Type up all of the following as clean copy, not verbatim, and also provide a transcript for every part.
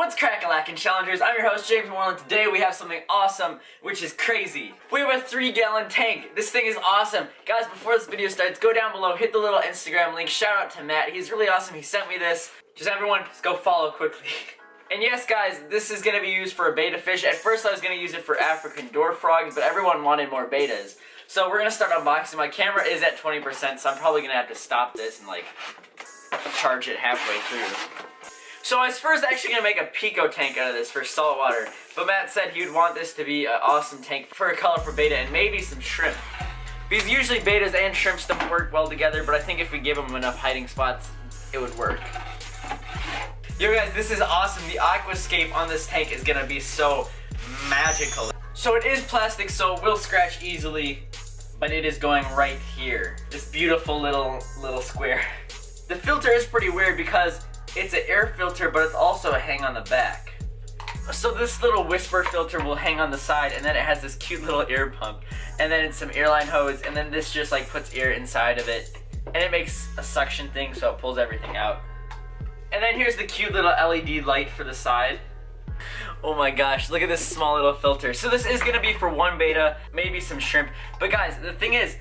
What's crack-a-lackin' challengers? I'm your host James Moreland. Today we have something awesome, which is crazy. We have a 3-gallon tank. This thing is awesome. Guys, before this video starts, go down below, hit the little Instagram link. Shout out to Matt. He's really awesome. He sent me this. Just everyone, just go follow quickly. And yes, guys, this is gonna be used for a betta fish. At first I was gonna use it for African dwarf frogs, but everyone wanted more bettas. So we're gonna start unboxing. My camera is at 20%, so I'm probably gonna have to stop this and like charge it halfway through. So I was first actually going to make a pico tank out of this for saltwater, but Matt said he would want this to be an awesome tank for a color for betta and maybe some shrimp. Because usually bettas and shrimps don't work well together, but I think if we give them enough hiding spots, it would work. Yo guys, this is awesome. The Aquascape on this tank is going to be so magical. So it is plastic, so it will scratch easily, but it is going right here. This beautiful little square. The filter is pretty weird because it's an air filter, but it's also a hang on the back. So this little whisper filter will hang on the side, and then it has this cute little air pump, and then it's some airline hose, and then this just like puts air inside of it, and it makes a suction thing so it pulls everything out. And then here's the cute little LED light for the side. Oh my gosh, look at this small little filter. So this is gonna be for one betta, maybe some shrimp. But guys, the thing is,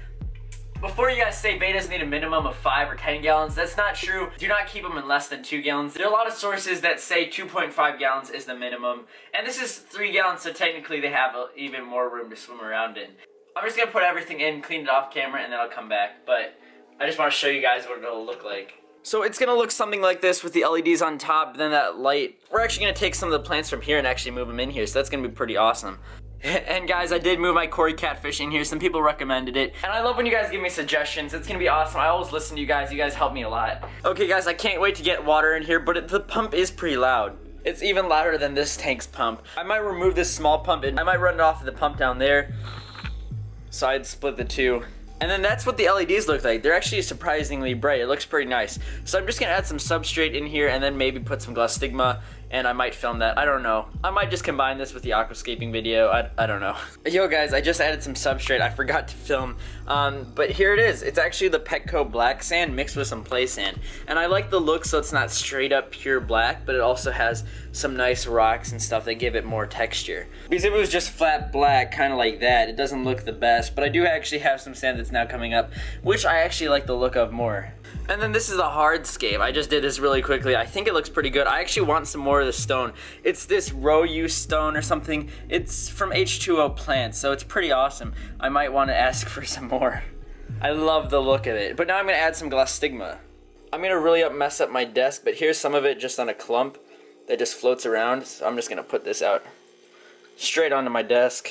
before you guys say bettas need a minimum of 5 or 10 gallons, that's not true. Do not keep them in less than 2 gallons. There are a lot of sources that say 2.5 gallons is the minimum. And this is 3 gallons, so technically they have even more room to swim around in. I'm just gonna put everything in, clean it off camera, and then I'll come back. But I just wanna show you guys what it'll look like. So it's gonna look something like this with the LEDs on top, then that light. We're actually gonna take some of the plants from here and actually move them in here, so that's gonna be pretty awesome. And guys, I did move my Cory catfish in here. Some people recommended it. And I love when you guys give me suggestions. It's gonna be awesome. I always listen to you guys. You guys help me a lot. Okay guys, I can't wait to get water in here, but the pump is pretty loud. It's even louder than this tank's pump. I might remove this small pump and I might run it off of the pump down there. So I'd split the two. And then that's what the LEDs look like. They're actually surprisingly bright. It looks pretty nice. So I'm just gonna add some substrate in here and then maybe put some glass stigma, and I might film that. I don't know. I might just combine this with the aquascaping video. I don't know. Yo guys, I just added some substrate. I forgot to film. But here it is. It's actually the Petco black sand mixed with some play sand. And I like the look so it's not straight up pure black, but it also has some nice rocks and stuff that give it more texture. Because if it was just flat black, kind of like that, it doesn't look the best. But I do actually have some sand that's now coming up, which I actually like the look of more. And then this is the hardscape. I just did this really quickly. I think it looks pretty good. I actually want some more of the stone. It's this row use stone or something. It's from H2O plants, so it's pretty awesome. I might want to ask for some more. I love the look of it. But now I'm gonna add some glass stigma. I'm gonna really mess up my desk, but here's some of it just on a clump that just floats around. So I'm just gonna put this out straight onto my desk.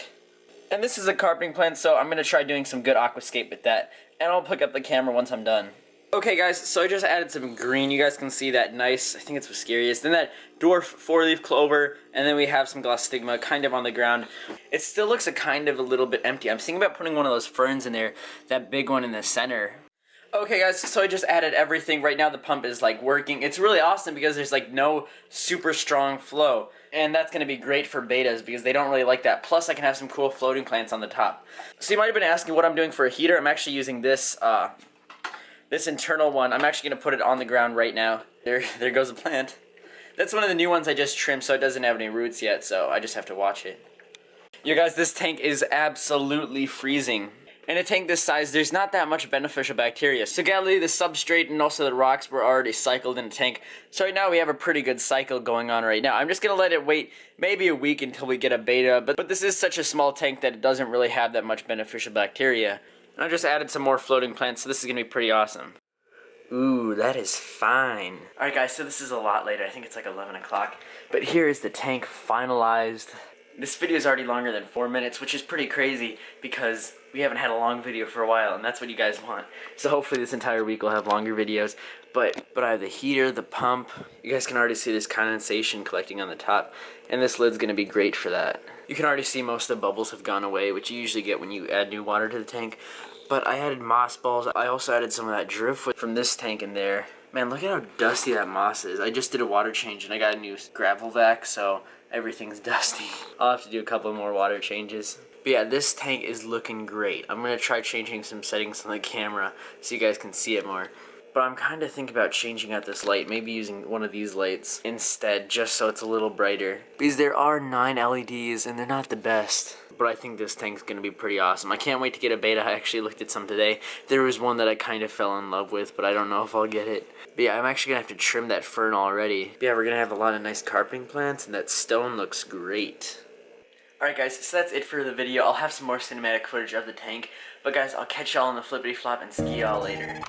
And this is a carpeting plant, so I'm gonna try doing some good aquascape with that. And I'll pick up the camera once I'm done. Okay guys, so I just added some green. You guys can see that nice, I think it's Wiskarius. Then that dwarf 4-leaf clover, and then we have some glass stigma kind of on the ground. It still looks a little bit empty. I'm thinking about putting one of those ferns in there, that big one in the center. Okay guys, so I just added everything. Right now the pump is like working. It's really awesome because there's like no super strong flow. And that's going to be great for bettas because they don't really like that. Plus I can have some cool floating plants on the top. So you might have been asking what I'm doing for a heater. I'm actually using this this internal one. I'm actually going to put it on the ground right now. There goes a plant. That's one of the new ones I just trimmed, so it doesn't have any roots yet, so I just have to watch it. You guys, this tank is absolutely freezing. In a tank this size, there's not that much beneficial bacteria. So sadly, the substrate and also the rocks were already cycled in the tank. So right now we have a pretty good cycle going on right now. I'm just going to let it wait maybe a week until we get a betta, but this is such a small tank that it doesn't really have that much beneficial bacteria. And I just added some more floating plants, so this is going to be pretty awesome. Ooh, that is fine. Alright guys, so this is a lot later. I think it's like 11 o'clock. But here is the tank finalized. This video is already longer than 4 minutes, which is pretty crazy because we haven't had a long video for a while, and that's what you guys want. So hopefully this entire week we'll have longer videos. But I have the heater, the pump. You guys can already see this condensation collecting on the top, and this lid's going to be great for that. You can already see most of the bubbles have gone away, which you usually get when you add new water to the tank. But I added moss balls. I also added some of that driftwood from this tank in there. Man, look at how dusty that moss is. I just did a water change and I got a new gravel vac, so everything's dusty. I'll have to do a couple more water changes. But yeah, this tank is looking great. I'm going to try changing some settings on the camera so you guys can see it more. But I'm kind of thinking about changing out this light, maybe using one of these lights instead, just so it's a little brighter. Because there are 9 LEDs and they're not the best. But I think this tank's gonna be pretty awesome. I can't wait to get a Betta. I actually looked at some today. There was one that I kind of fell in love with, but I don't know if I'll get it. But yeah, I'm actually gonna have to trim that fern already. But yeah, we're gonna have a lot of nice carping plants, and that stone looks great. Alright guys, so that's it for the video. I'll have some more cinematic footage of the tank. But guys, I'll catch y'all on the flippity flop and ski y'all later.